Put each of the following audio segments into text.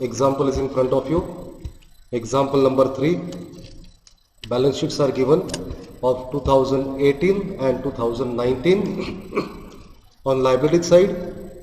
Example is in front of you. Example number 3. Balance sheets are given of 2018 and 2019. On liability side,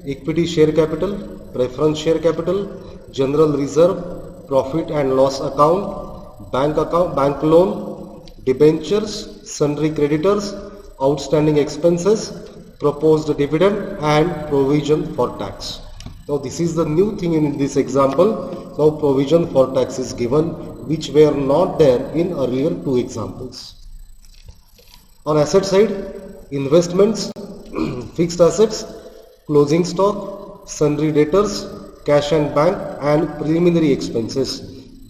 equity share capital, preference share capital, general reserve, profit and loss account, bank loan, debentures, sundry creditors, outstanding expenses, proposed dividend and provision for tax. Now this is the new thing in this example. Now provision for tax is given, which were not there in earlier 2 examples. On asset side, investments, fixed assets, closing stock, sundry debtors, cash and bank and preliminary expenses.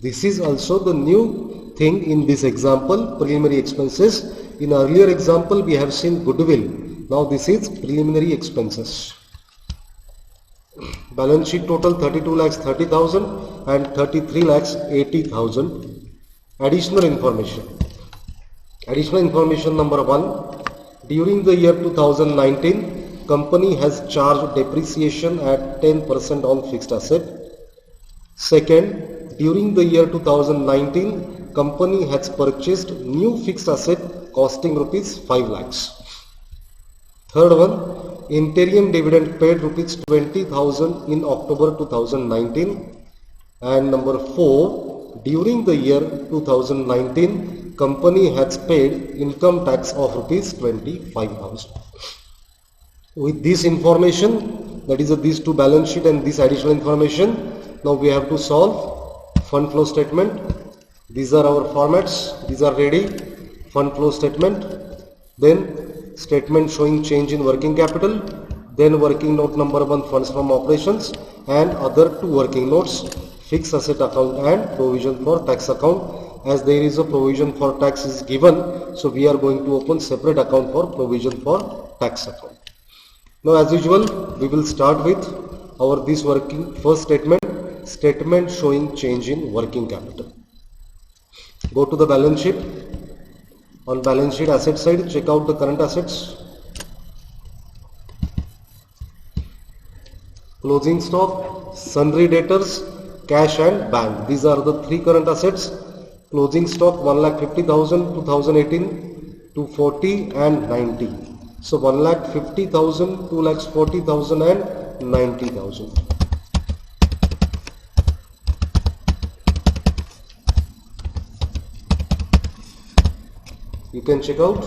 This is also the new thing in this example, preliminary expenses. In earlier example we have seen goodwill. Now this is preliminary expenses. Balance sheet total 32,30,000 and 33,80,000. Additional information. Additional information number 1. During the year 2019, company has charged depreciation at 10% on fixed asset. Second, during the year 2019, company has purchased new fixed asset costing rupees 5 lakhs. Third one, interim dividend paid rupees 20,000 in October 2019. And number 4, during the year 2019, company has paid income tax of rupees 25,000. With this information, that is these 2 balance sheet and this additional information, now we have to solve fund flow statement. These are our formats. These are ready. Fund flow statement. Then statement showing change in working capital. Then working note number 1, funds from operations, and other 2 working notes, fixed asset account and provision for tax account. As there is a provision for tax is given, so we are going to open separate account for provision for tax account. Now as usual, we will start with our this working first statement showing change in working capital. Go to the balance sheet. On balance sheet asset side, check out the current assets. Closing stock, sundry debtors, cash and bank. These are the 3 current assets. Closing stock 1,50,000, 2018, 240 and 90. So 1,50,000, 2,40,000 and 90,000. You can check out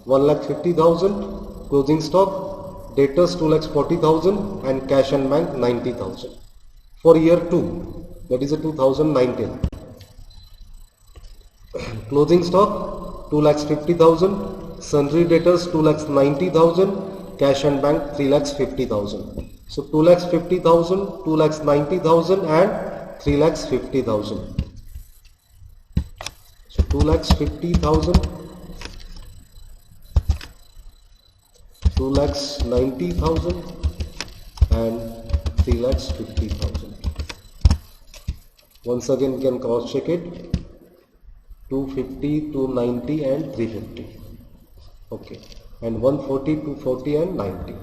1,50,000 closing stock, debtors 2,40,000 and cash and bank 90,000. For year 2, that is a 2019. Closing stock 2,50,000, sundry debtors 2,90,000, cash and bank 3,50,000. So 2,50,000, 2,90,000 and 3,50,000. So 2,50,000, 2,90,000 and 3,50,000. Once again, you can cross check it. 250, 290 and 350. Okay. And 140, 240 and 90.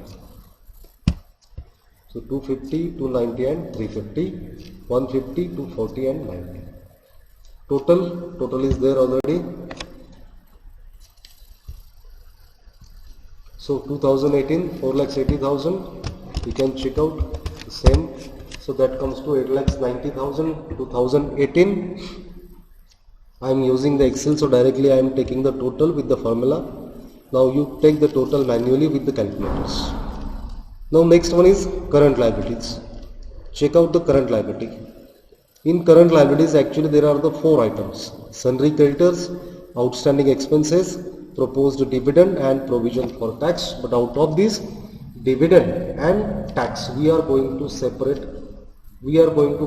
So 250, 290 and 350. 150, 240 and 90. Total is there already. So 2018, 4,80,000. You can check out the same. So that comes to 8,90,000. 2018. I am using the Excel, so directly I am taking the total with the formula. Now you take the total manually with the calculators. Now next one is current liabilities. Check out the current liability. In current liabilities, actually there are the 4 items: sundry creditors, outstanding expenses, proposed dividend and provision for tax. But out of this, dividend and tax we are going to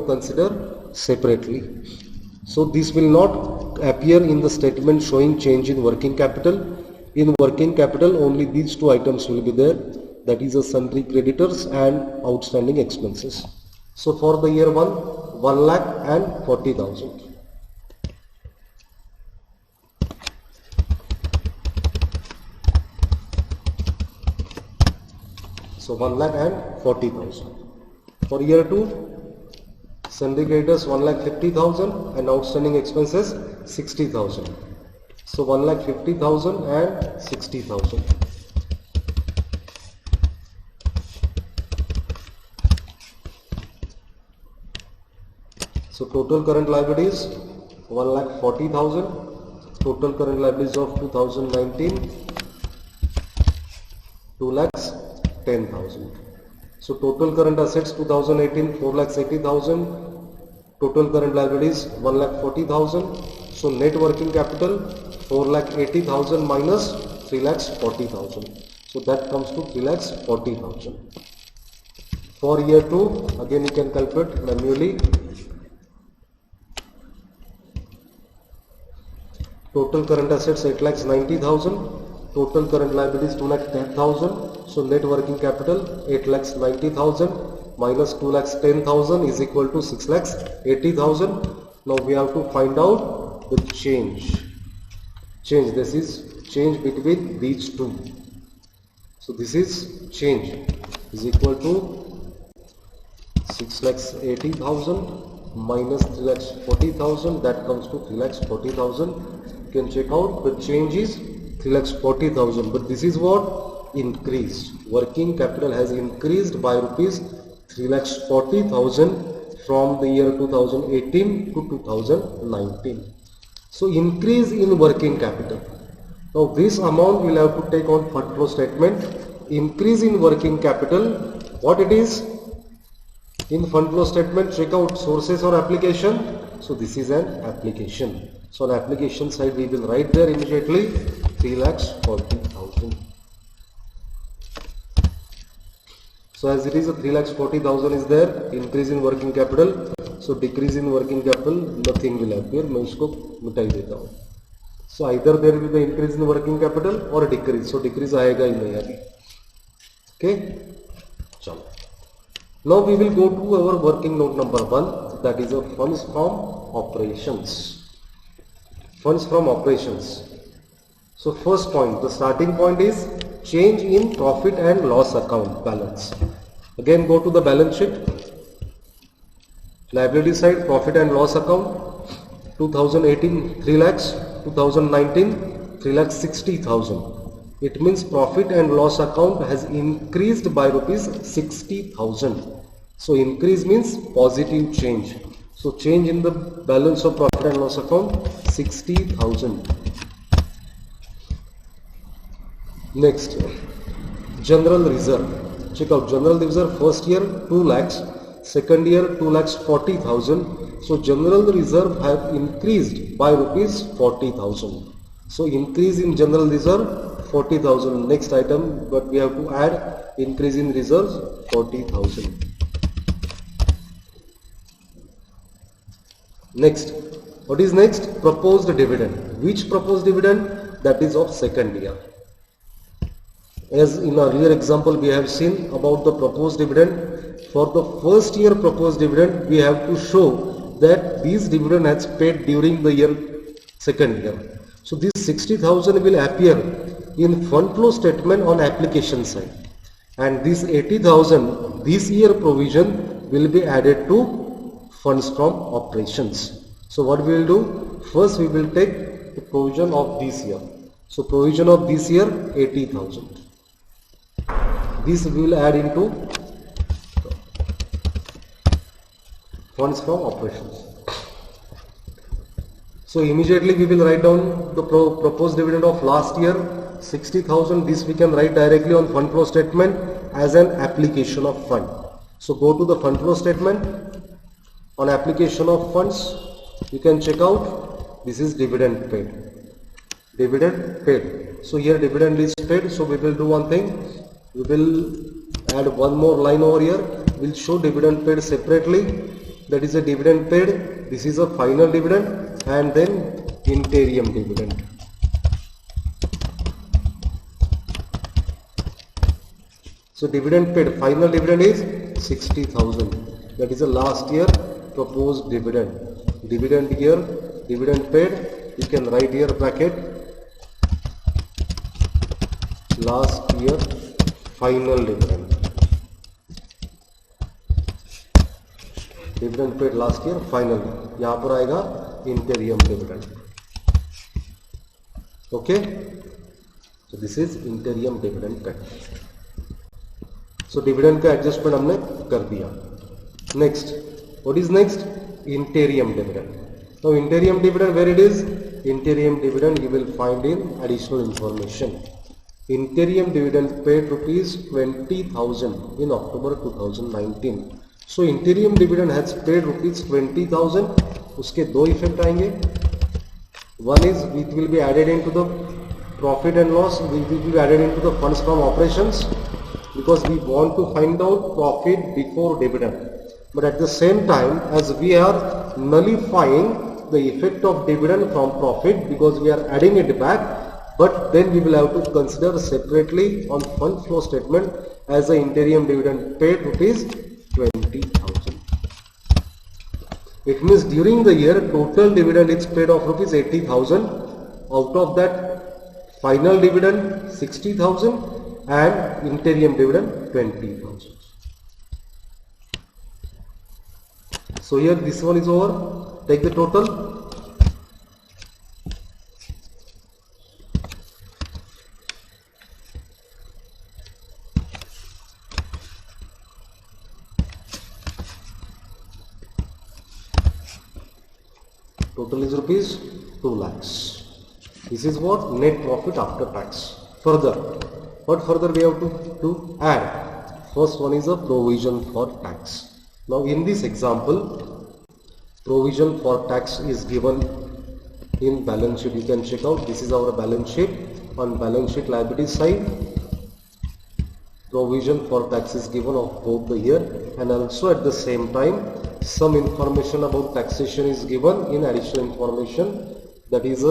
consider separately. So this will not appear in the statement showing change in working capital. In working capital, only these 2 items will be there, that is a sundry creditors and outstanding expenses. So for the year 1, 1,40,000. So 1,40,000. For year 2, Sundry creditors 1,50,000 and outstanding expenses 60,000. So 1,50,000 and 60,000. So total current liabilities 1,40,000. Total current liabilities of 2019 2,10,000. So total current assets 2018 4,80,000. Total current liabilities 1,40,000. So net working capital 4,80,000 minus 3,40,000. So that comes to 3,40,000. For year 2, again you can calculate manually. Total current assets 8,90,000. Total current liabilities 2,10,000. So net working capital 8,90,000 minus 2,10,000 is equal to 6,80,000. Now we have to find out the change. This is change between these two. So this is change is equal to 6,80,000 minus 3,40,000. That comes to 3,40,000. You can check out the change is 3,40,000, but this is what increased. Working capital has increased by rupees 3,40,000 from the year 2018 to 2019. So increase in working capital. Now this amount we'll have to take on fund flow statement. Increase in working capital, what it is? In fund flow statement, check out sources or application. So this is an application. So on application side we will write there immediately 3,40,000. So as it is a 3,40,000 is there, increase in working capital. So decrease in working capital, nothing will appear. मैं इसको मिटा ही देता हूँ. So either there will be the increase in working capital or decrease. So decrease आएगा ही नहीं अभी. Okay. चलो. Now we will go to our working note number 1, that is a funds from operations. Funds from operations. So first point, the starting point is change in profit and loss account balance. Again go to the balance sheet. Liability side, profit and loss account. 2018 3 lakhs, 2019 3,60,000. It means profit and loss account has increased by rupees 60,000. So increase means positive change. So change in the balance of profit and loss account 60,000. Next, general reserve. Check out general reserve. First year 2 lakhs, second year 2,40,000. So general reserve have increased by rupees 40,000. So increase in general reserve 40,000. Next item, but we have to add increase in reserves 40,000. Next, what is next? Proposed dividend. Which proposed dividend? That is of second year. As in our earlier example we have seen about the proposed dividend. For the first year proposed dividend, we have to show that this dividend has paid during the year second year. So this 60,000 will appear in fund flow statement on application side, and this 80,000 this year provision will be added to funds from operations. So what we will do? First we will take the provision of this year. So provision of this year 80,000. This we will add into funds from operations. So immediately we will write down the proposed dividend of last year 60,000. This we can write directly on fund flow statement as an application of fund. So go to the fund flow statement. On application of funds, you can check out this is dividend paid. Dividend paid. So here dividend is paid. So we will do one thing. We will add one more line over here. We'll show dividend paid separately. That is a dividend paid. This is a final dividend, and then interim dividend. So dividend paid, final dividend is 60,000. That is the last year proposed dividend. Dividend here, dividend paid. You can write here bracket last year final dividend. Dividend paid last year finally, यहां पर आएगा इंटीरियम dividend. Okay, so this is interim dividend cut. So dividend का adjustment हमने कर दिया. Next, what is next? Interim dividend. Now interim dividend, where it is? Interim dividend you will find in additional information. Interim dividend paid rupees 20,000 in October 2019. So interim dividend has paid rupees 20,000. उसके दो effect आएंगे. One is it will be added into the profit and loss, it will be added into the funds from operations, because we want to find out profit before dividend. But at the same time, as we are nullifying the effect of dividend from profit because we are adding it back, but then we will have to consider separately on fund flow statement as the interim dividend paid rupees 20,000. It means during the year total dividend is paid of rupees 80,000. Out of that, final dividend 60,000 and interim dividend 20,000. So here this one is over. Take the total. Total is rupees 2 lakhs. This is what? Net profit after tax. Further, what further we have to add? First one is a provision for tax. Now in this example, provision for tax is given in balance sheet. You can check out. This is our balance sheet. On balance sheet liability side, provision for tax is given of both the year, and also at the same time some information about taxation is given in additional information, that is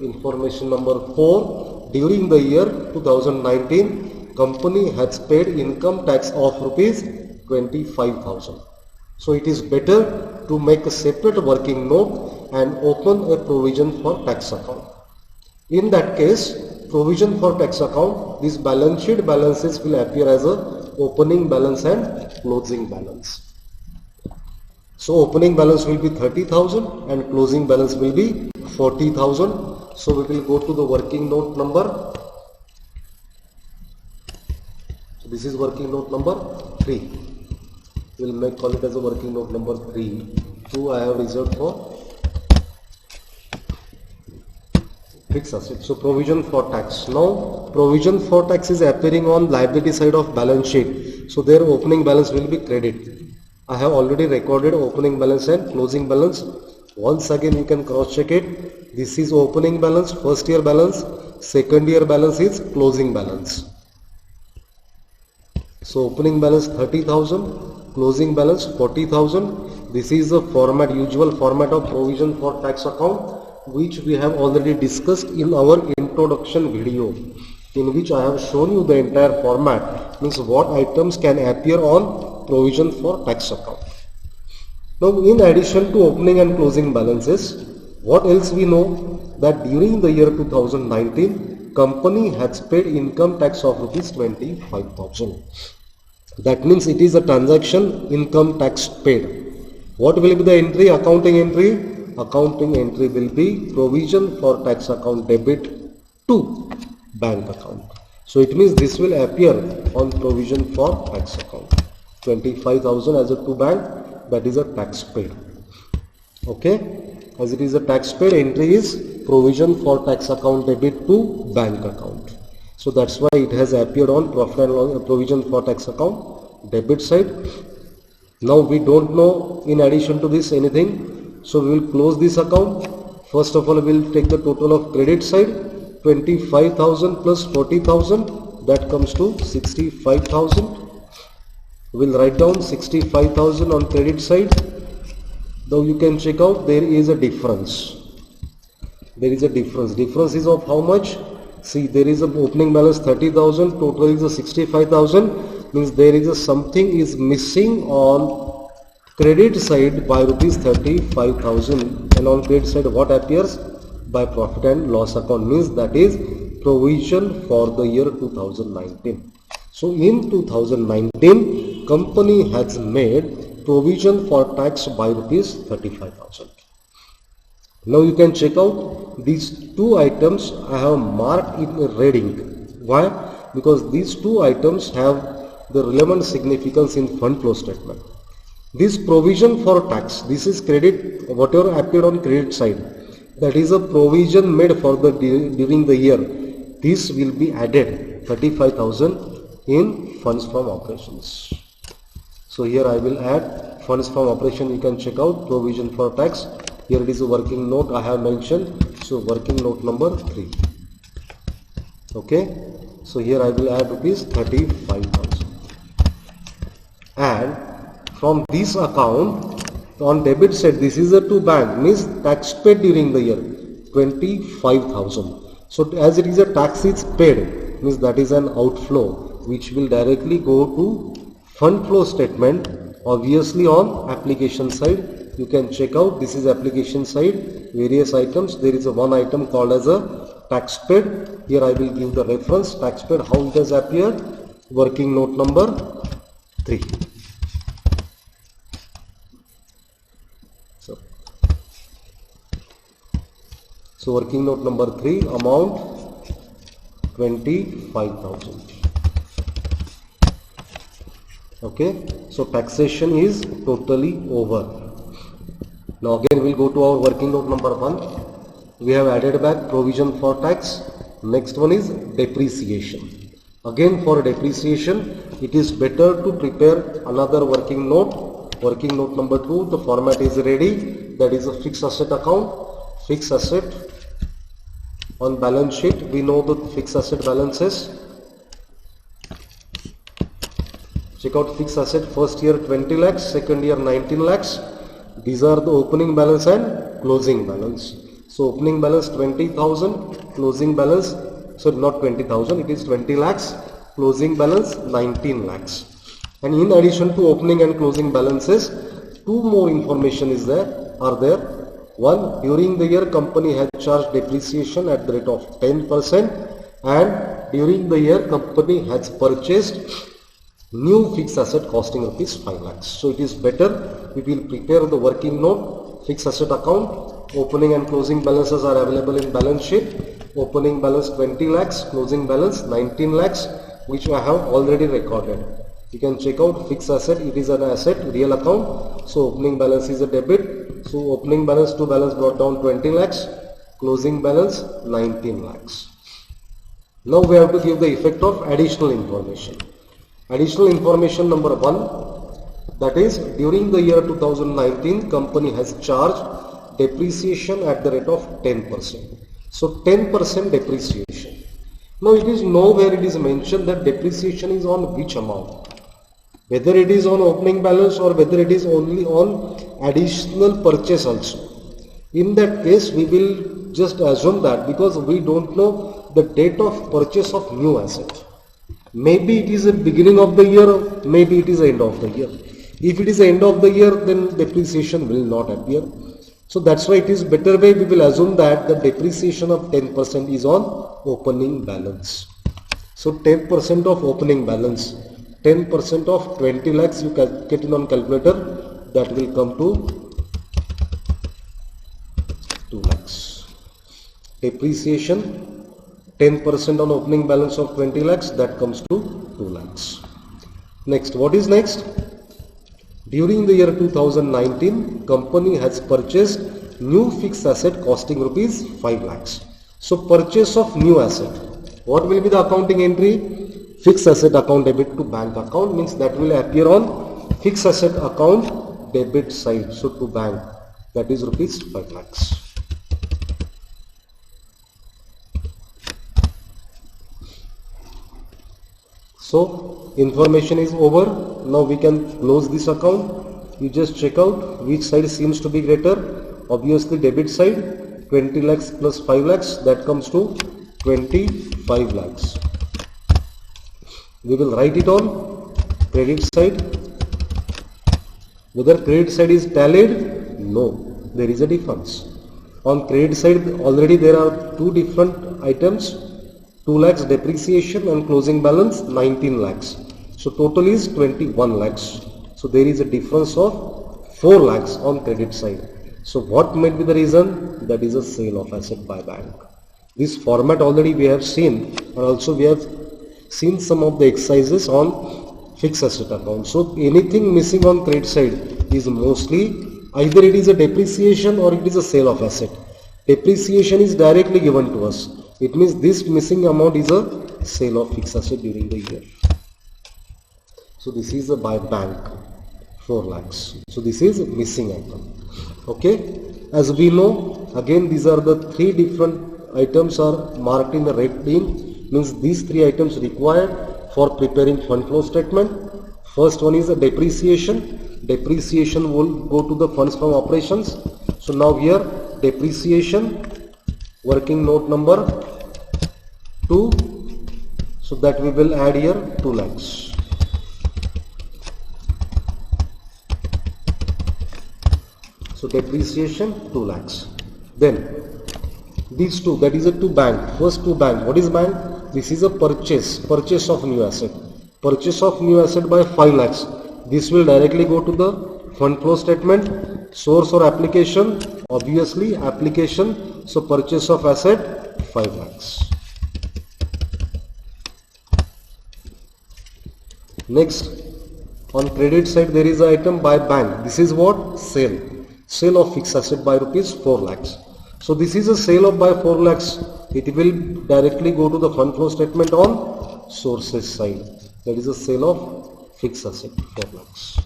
information number 4. During the year 2019, company has paid income tax of rupees 25,000. So it is better to make a separate working note and open a provision for tax account. In that case, provision for tax account, these balance sheet balances will appear as a opening balance and closing balance. So opening balance will be 30,000 and closing balance will be 40,000. So we will go to the working note number. So this is working note number 3. We will call it as a working note number 3. 2 I have reserved for fixed asset. So provision for tax. Now provision for tax is appearing on liability side of balance sheet. So their opening balance will be credit. I have already recorded opening balance and closing balance. Once again you can cross check it. This is opening balance, first year balance, second year balance is closing balance. So opening balance 30,000, closing balance 40,000. This is the format, usual format of provision for tax account, which we have already discussed in our introduction video, in which I have shown you the entire format, means what items can appear on provision for tax account. Now in addition to opening and closing balances, what else we know? That during the year 2019, company has paid income tax of rupees 25,000. That means it is a transaction income tax paid. What will be the entry? Accounting entry. Accounting entry will be provision for tax account debit to bank account. So it means this will appear on provision for tax account. 25,000 as a to bank, that is a tax paid. Okay, as it is a tax paid, entry is provision for tax account debit to bank account. So that's why it has appeared on profit and loss provision for tax account debit side. Now we don't know in addition to this anything, so we will close this account. First of all, we will take the total of credit side, 25,000 plus 40,000, that comes to 65,000. We will write down 65,000 on credit side. Now you can check out, there is a difference. There is a difference. Difference is of how much? See, there is a opening balance 30,000, total is a 65,000, means there is a something is missing on credit side by rupees 35,000, and on credit side what appears? By profit and loss account, means that is provision for the year 2019. So in 2019, company has made provision for tax by rupees 35,000. Now you can check out these two items I have marked in red ink. Why? Because these two items have the relevant significance in fund flow statement. This provision for tax, this is credit, whatever appeared on credit side, that is a provision made for the during the year. This will be added 35,000 in funds from operations. So here I will add funds from operation. You can check out provision for tax. Here it is a working note I have mentioned. So working note number 3. Okay. So here I will add rupees 35,000. And from this account on debit side, this is a to bank, means tax paid during the year 25,000. So as it is a tax is paid, means that is an outflow which will directly go to fund flow statement. Obviously on application side, you can check out, this is application side, various items. There is a one item called as a tax paid. Here I will give the reference tax paid, how it has appeared. Working note number 3. So working note number 3, amount 25,000. Okay, so taxation is totally over. Now again we'll go to our working note number 1. We have added back provision for tax. Next one is depreciation. Again for depreciation, it is better to prepare another working note. Working note number 2, the format is ready. That is a fixed asset account. Fixed asset on balance sheet, we know the fixed asset balances. Check out fixed asset, first year 20 lakhs, second year 19 lakhs. These are the opening balance and closing balance. So opening balance 20,000, closing balance, so not 20,000, it is 20 lakhs, closing balance 19 lakhs. And in addition to opening and closing balances, two more information are there. One, during the year company has charged depreciation at the rate of 10%, and during the year company has purchased new fixed asset costing rupees 5 lakhs. So it is better we will prepare the working note, fixed asset account, opening and closing balances are available in balance sheet. Opening balance 20 lakhs, closing balance 19 lakhs, which I have already recorded. You can check out fixed asset, it is an asset, real account. So opening balance is a debit. So opening balance to balance brought down 20 lakhs, closing balance 19 lakhs. Now we have to give the effect of additional information. Additional information number 1, that is during the year 2019 company has charged depreciation at the rate of 10%. So 10% depreciation. Now it is nowhere it is mentioned that depreciation is on which amount. Whether it is on opening balance or whether it is only on additional purchase also. In that case we will just assume that, because we don't know the date of purchase of new asset. Maybe it is the beginning of the year, maybe it is the end of the year. If it is the end of the year, then depreciation will not appear. So that's why it is better way we will assume that the depreciation of 10% is on opening balance. So 10% of opening balance, 10% of 20 lakhs you calculate it on calculator, that will come to 2 lakhs. Depreciation 10% on opening balance of 20 lakhs, that comes to 2 lakhs. Next, what is next? During the year 2019, company has purchased new fixed asset costing rupees 5 lakhs. So purchase of new asset. What will be the accounting entry? Fixed asset account debit to bank account, means that will appear on fixed asset account debit side. So to bank, that is rupees 5 lakhs. So information is over. Now we can close this account. You just check out which side seems to be greater. Obviously debit side, 20 lakhs plus 5 lakhs, that comes to 25 lakhs. We will write it on credit side. Whether credit side is tallied? No, there is a difference. On credit side already there are two different items. 2 lakhs depreciation and closing balance 19 lakhs. So total is 21 lakhs. So there is a difference of 4 lakhs on credit side. So what might be the reason? That is a sale of asset by bank. This format already we have seen, and also we have seen some of the exercises on fixed asset account. So anything missing on credit side is mostly either it is a depreciation or it is a sale of asset. Depreciation is directly given to us. It means this missing amount is a sale of fixed asset during the year. So this is a by bank 4 lakhs. So this is missing item. Okay. As we know, again these are the 3 different items are marked in the red line. Means these 3 items required for preparing fund flow statement. First one is a depreciation. Depreciation will go to the funds from operations. So now here depreciation, working note number 2. So that we will add here 2 lakhs. So depreciation 2 lakhs. Then these two, that is a to bank. First to bank. What is bank? This is a purchase of new asset. Purchase of new asset by 5 lakhs. This will directly go to the fund flow statement. Source or application? Obviously application. So purchase of asset 5 lakhs. Next, on credit side there is an item by bank. This is what? Sale. Sale of fixed asset by rupees 4 lakhs. So this is a sale of by 4 lakhs. It will directly go to the fund flow statement on sources side. That is a sale of fixed asset 4 lakhs.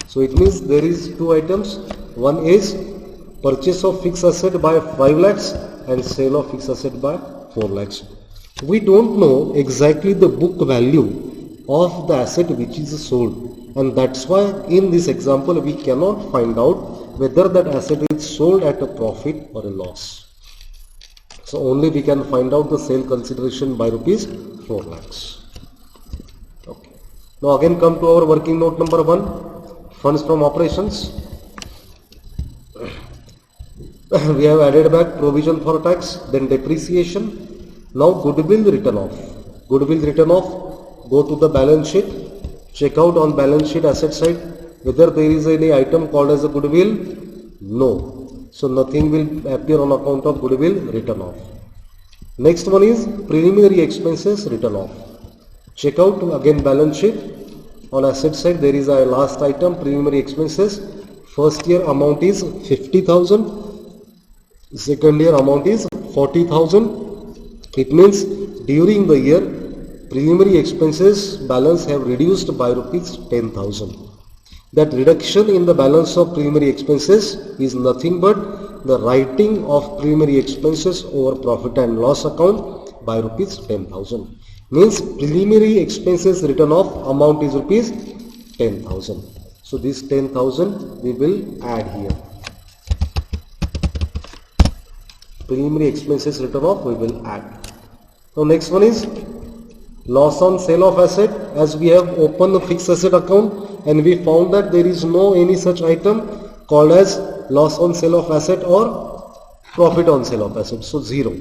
So it means there is 2 items. One is purchase of fixed asset by 5 lakhs and sale of fixed asset by 4 lakhs. We don't know exactly the book value of the asset which is sold. And that's why in this example we cannot find out whether that asset is sold at a profit or a loss. So only we can find out the sale consideration by rupees 4 lakhs. Okay. Now again come to our working note number 1, funds from operations. We have added back provision for tax, then depreciation. Now goodwill written off. Goodwill written off, go to the balance sheet. Check out on balance sheet asset side whether there is any item called as a goodwill. No. So nothing will appear on account of goodwill written off. Next one is preliminary expenses written off. Check out again balance sheet. On asset side there is a last item preliminary expenses. First year amount is 50,000. Second year amount is 40,000. It means during the year preliminary expenses balance have reduced by rupees 10,000. That reduction in the balance of preliminary expenses is nothing but the writing of preliminary expenses over profit and loss account by rupees 10,000. Means preliminary expenses written off amount is rupees 10,000. So this 10,000 we will add here. Preliminary expenses written off we will add. Now next one is loss on sale of asset. As we have opened the fixed asset account and we found that there is no any such item called as loss on sale of asset or profit on sale of asset. So 0.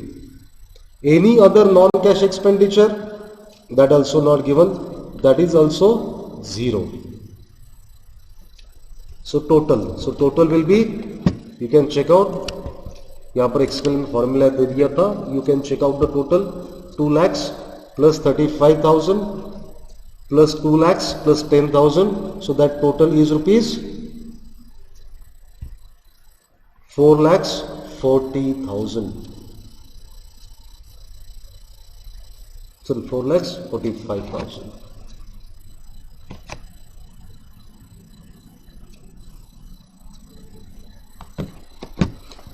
Any other non-cash expenditure, that also not given, that is also 0. So total will be, you can check out, यहाँ पर Excel में formula दे दिया था, you can check out the total 2 lakhs plus 35,000 plus 2 lakhs plus 10,000. So that total is rupees 4 lakhs 40,000. So 4 lakhs 45,000.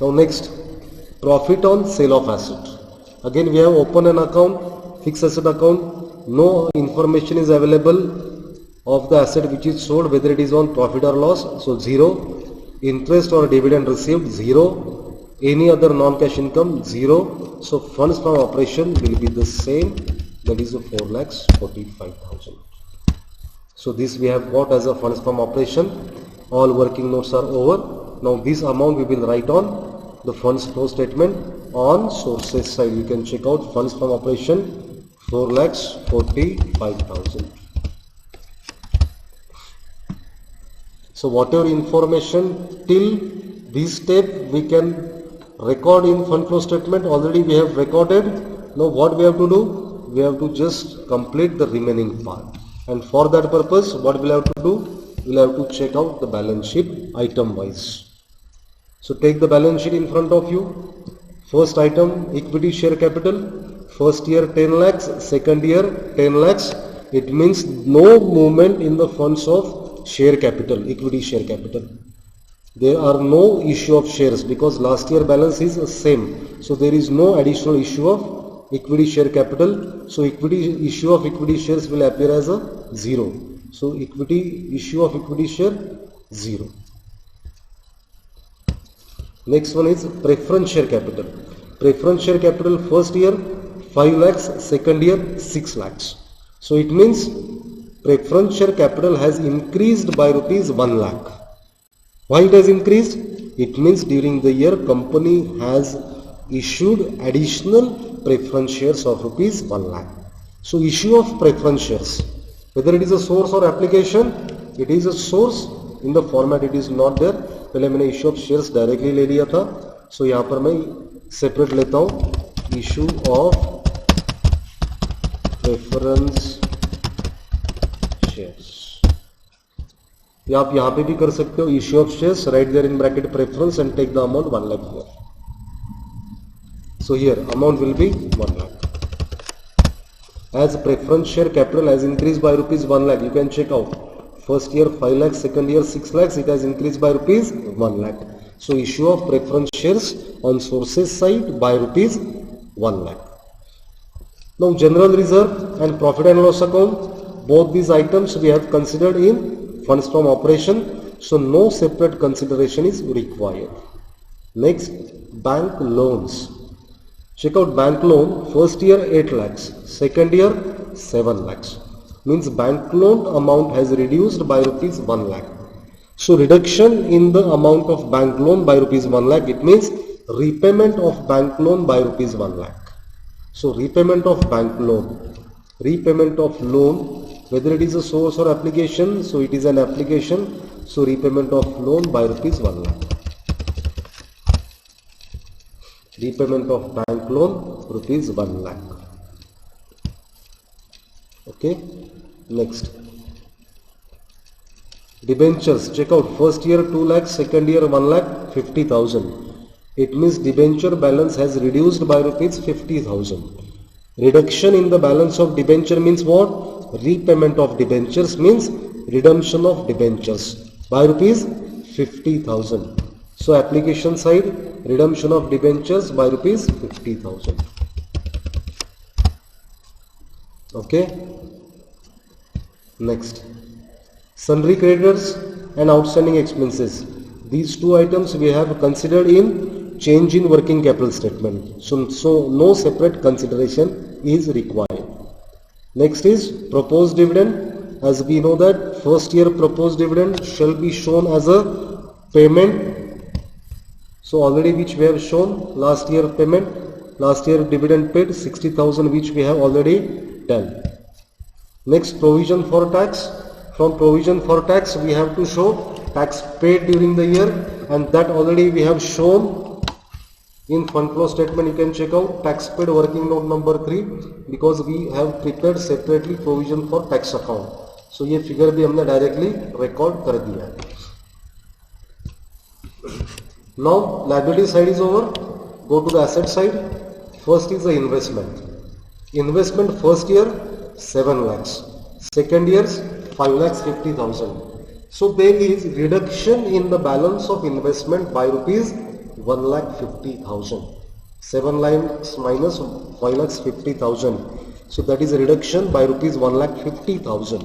Now next, profit on sale of asset. Again we have opened an account, fixed asset account. No information is available of the asset which is sold, whether it is on profit or loss. So 0. Interest or dividend received 0. Any other non-cash income 0. So funds from operation will be the same, that is 4 lakhs 45,000. So this we have got as a funds from operation. All working notes are over. Now this amount we will write on the funds flow statement on sources side. You can check out funds from operation 4,45,000. So whatever information till this step we can record in fund flow statement, already we have recorded. Now what we have to do? We have to just complete the remaining part. And for that purpose, what we'll have to do? We'll have to check out the balance sheet item wise. So take the balance sheet in front of you. First item, equity share capital. First year 10 lakhs, second year 10 lakhs. It means no movement in the funds of share capital, equity share capital. There are no issue of shares because last year balance is the same. So there is no additional issue of equity share capital. So equity issue of equity shares will appear as a 0. So equity issue of equity share 0. Next one is preference share capital. Preference share capital first year 5 lakhs, second year 6 lakhs. So it means preference share capital has increased by rupees 1 lakh. Why it has increased? It means during the year company has issued additional preference shares of rupees 1 lakh. So issue of preference shares, whether it is a source or application, it is a source. In the format it is not there. पहले मैंने issue of shares directly ले लिया था. So यहाँ पर मैं separate लेता हूँ issue of preference shares. या आप यहाँ पे भी कर सकते हो issue of shares, write there in bracket preference and take the amount 1 lakh here. So here amount will be 1 lakh. As preference share capital has increased by rupees 1 lakh, you can check out. First year 5 lakhs, second year 6 lakhs, it has increased by rupees 1 lakh. So issue of preference shares on sources side by rupees 1 lakh. Now general reserve and profit and loss account, both these items we have considered in funds from operation. So no separate consideration is required. Next, bank loans. Check out bank loan, first year 8 lakhs, second year 7 lakhs. Means bank loan amount has reduced by rupees 1 lakh. So reduction in the amount of bank loan by rupees 1 lakh, it means repayment of bank loan by rupees 1 lakh. So repayment of bank loan, repayment of loan, whether it is a source or application, so it is an application. So repayment of loan by rupees 1 lakh. Repayment of bank loan rupees 1 lakh. Okay. Next, debentures. Check out first year 2 lakhs, second year 1 lakh 50,000. It means debenture balance has reduced by rupees 50,000. Reduction in the balance of debenture means what? Repayment of debentures means redemption of debentures by rupees 50,000. So application side, redemption of debentures by rupees 50,000. Okay. Next, sundry creditors and outstanding expenses. These two items we have considered in change in working capital statement. So no separate consideration is required. Next is proposed dividend. As we know that first year proposed dividend shall be shown as a payment. So already which we have shown last year payment, last year dividend paid 60,000 which we have already done. Next, provision for tax. From provision for tax we have to show tax paid during the year, and that already we have shown in fund flow statement. You can check out tax paid working note number 3 because we have prepared separately provision for tax account. So ये figure भी हमने directly record कर दिया है. Now liability side is over. Go to the asset side. First is the investment. Investment first year 7 lakhs, second years 5 lakhs 50,000. So there is reduction in the balance of investment by rupees 1 lakh 50,000. 7 lakhs minus 5 lakhs 50,000. So that is a reduction by rupees 1 lakh 50,000.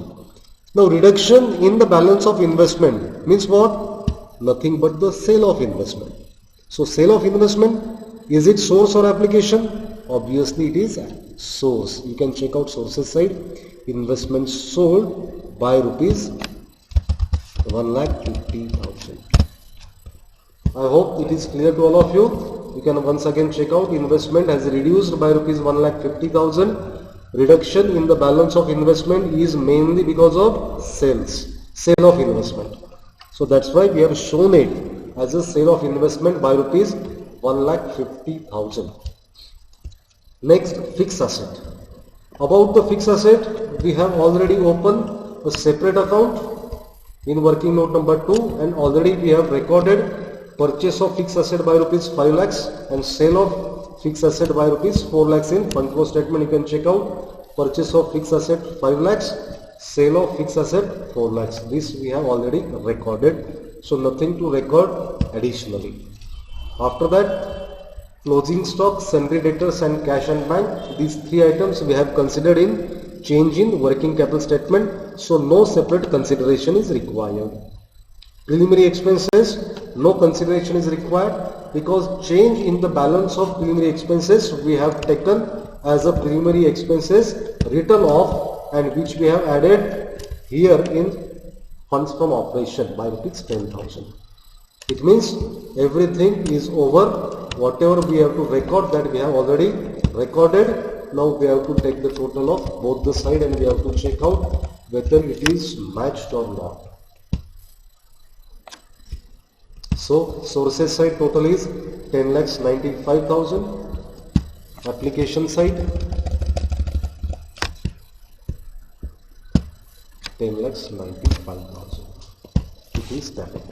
Now reduction in the balance of investment means what? Nothing but the sale of investment. So sale of investment, is it source or application? Obviously it is source. You can check out sources side. Investment sold by rupees 1,50,000. I hope it is clear to all of you. You can once again check out investment has reduced by rupees 1,50,000 Reduction in the balance of investment is mainly because of sale of investment. So that's why we have shown it as a sale of investment by rupees 1,50,000. Next, fixed asset. About the fixed asset, we have already opened a separate account in working note number 2, and already we have recorded purchase of fixed asset by rupees 5 lakhs and sale of fixed asset by rupees 4 lakhs in fund flow statement. You can check out purchase of fixed asset 5 lakhs, sale of fixed asset 4 lakhs. This we have already recorded, so nothing to record additionally. After that, closing stock, sundry debtors and cash and bank. These three items we have considered in change in working capital statement, so no separate consideration is required. Preliminary expenses, no consideration is required because change in the balance of preliminary expenses we have taken as a preliminary expenses written off, and which we have added here in funds from operation by rupees 10,000. It means everything is over. Whatever we have to record, that we have already recorded. Now we have to take the total of both the side and we have to check out whether it is matched or not. So sources side total is 10,95,000. Application side 10,95,000. It is static.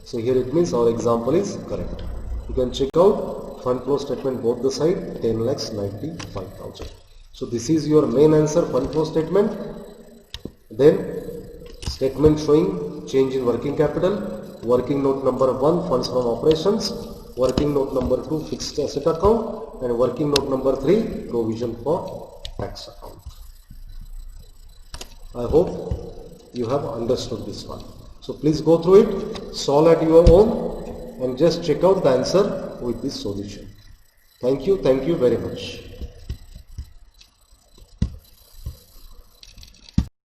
So here it means our example is correct. You can check out fund flow statement both the side 10,95,000. So this is your main answer, fund flow statement. Then statement showing change in working capital, working note number 1 funds from operations, working note number 2 fixed asset account, and working note number 3 provision for tax account. I hope you have understood this one. So please go through it, solve at your own, and just check out the answer with this solution. Thank you very much.